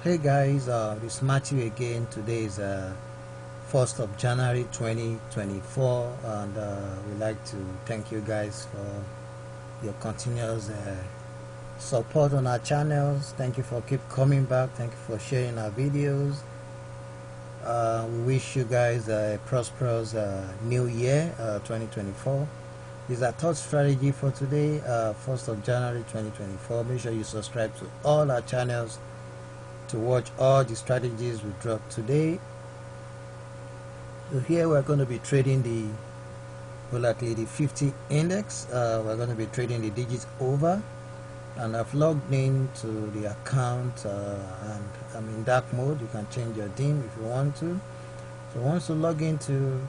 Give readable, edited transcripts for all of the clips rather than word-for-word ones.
Hey guys, it's Matthew again. Today is 1st of January 2024, and we'd like to thank you guys for your continuous support on our channels. Thank you for keep coming back. Thank you for sharing our videos. We wish you guys a prosperous new year 2024. This is our third strategy for today, 1st of January 2024. Make sure you subscribe to all our channels to watch all the strategies we dropped today. So here we're going to be trading the Volatility 50 index. We're going to be trading the digits over, and I've logged in to the account and I'm in dark mode. You can change your theme if you want to. So once you log into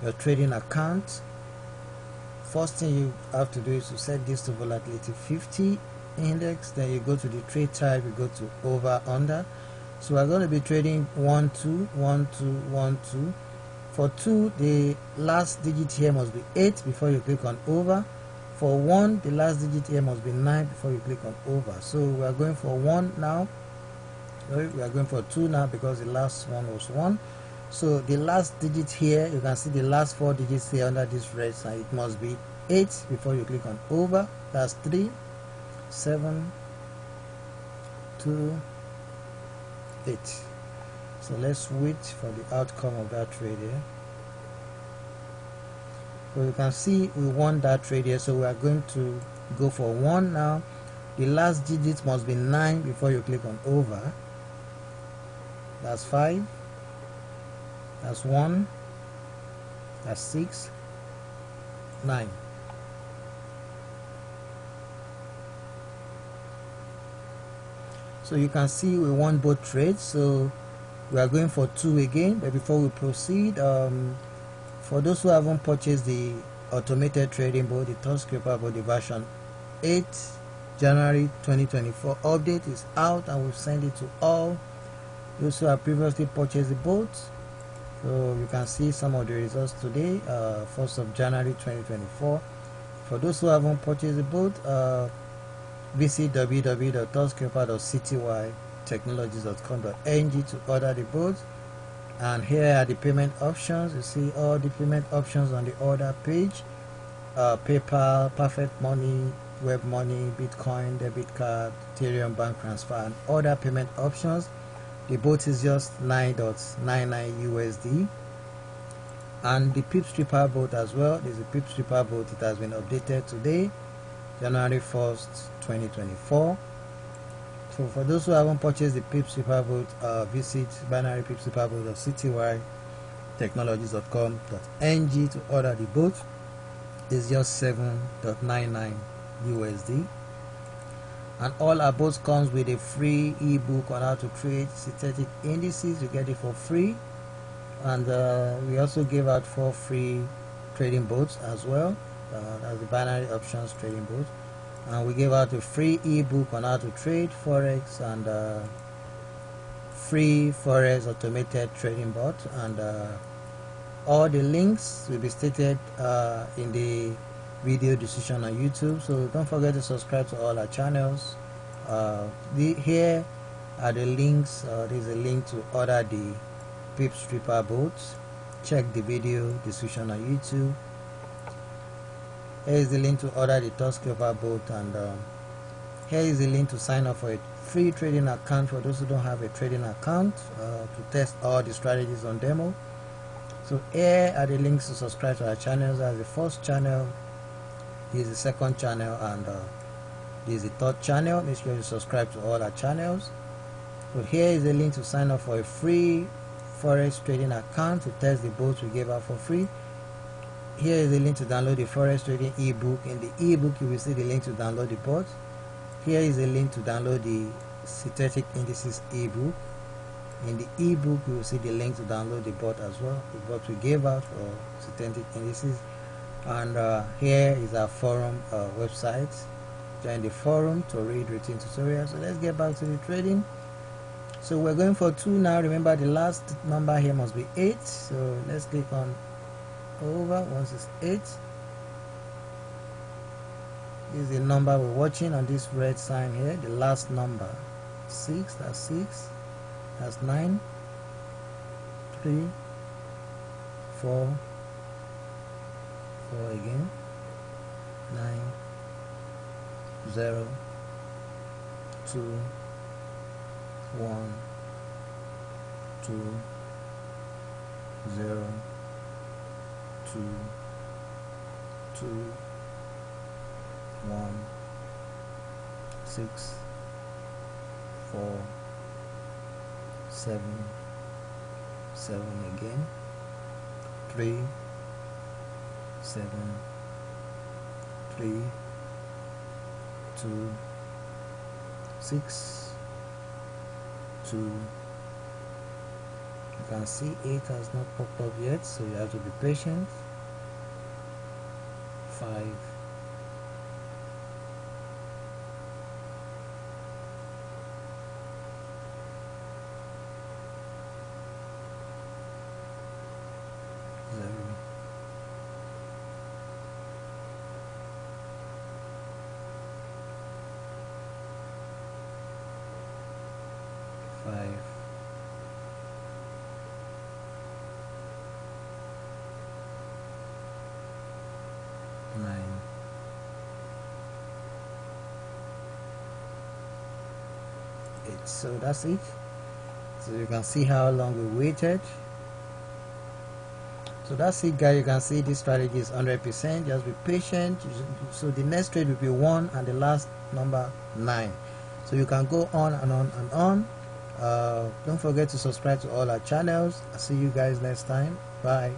your trading account, first thing you have to do is to set this to Volatility 50 index. Then you go to the trade type, you go to over under. So we're going to be trading 1 2 1 2 1 2. For 2, the last digit here must be 8 before you click on over. For 1, the last digit here must be 9 before you click on over. So we are going for 1 now. Sorry, we are going for 2 now because the last one was 1. So the last digit here, you can see the last 4 digits here under this red sign. It must be 8 before you click on over. That's 3 7 2 8. So let's wait for the outcome of that trade here. So you can see we won that trade here, so we are going to go for 1 now. The last digit must be 9 before you click on over. That's 5, that's 1, that's 6, 9. So you can see we won both trades, so we are going for 2 again. But before we proceed, for those who haven't purchased the automated trading board, the TOUCHSCALPER board, the version 8 January 2024 update is out, and we've sent it to all those who have previously purchased the board. So you can see some of the results today, 1st of January 2024. For those who haven't purchased the board, visit www.touchscalper.ctytechnologies.com.ng to order the board. And here are the payment options. You see all the payment options on the order page: PayPal, Perfect Money, Web Money, Bitcoin, debit card, Ethereum bank transfer, and other payment options. The boat is just 9.99 USD. And the PIPSREAPER boat as well. There's a PIPSREAPER boat. It has been updated today, January 1st, 2024. So for those who haven't purchased the PIPSREAPER boat, visit binarypipsreaper.ctytechnologies.com.ng to order the boat. It's just 7.99 USD. And all our boats comes with a free ebook on how to trade synthetic indices. You get it for free. And we also give out 4 free trading boats as well. That's the binary options trading boat. And we gave out a free ebook on how to trade Forex, and free Forex automated trading bot. And all the links will be stated in the video description on YouTube. So don't forget to subscribe to all our channels. Here are the links. There's a link to order the PIPSREAPER boats. Check the video description on YouTube. Here is the link to order the TOUCHSCALPER boat, and here is the link to sign up for a free trading account for those who don't have a trading account to test all the strategies on demo. So here are the links to subscribe to our channels. As the first channel, this is the second channel, and this is the third channel. Make sure you subscribe to all our channels. So here is the link to sign up for a free Forex trading account to test the boats we gave out for free. Here is the link to download the Forex trading ebook. In the ebook, you will see the link to download the bot. Here is a link to download the synthetic indices ebook. In the ebook, you will see the link to download the bot as well, the bot we gave out for synthetic indices. And here is our forum website. Join the forum to read written tutorials. So let's get back to the trading. So we're going for 2 now. Remember, the last number here must be 8. So let's click on over. Once it's 8, This is the number we're watching on this red sign here, the last number. 6, that's 6, that's 9, 3, 4, 4 again, 9, 0, 2, 1, 2, 0, 2, 2, 1, 6, 4, 7, 7 again, 3, 7, 3, 2, 6, 2. You can see 8 has not popped up yet, so you have to be patient. 5, 0, 5, 9, 8. So that's it. So you can see how long we waited. So that's it, guys. You can see this strategy is 100%. Just be patient. So the next trade will be 1 and the last number 9. So you can go on and on and on. Don't forget to subscribe to all our channels. I'll see you guys next time. Bye.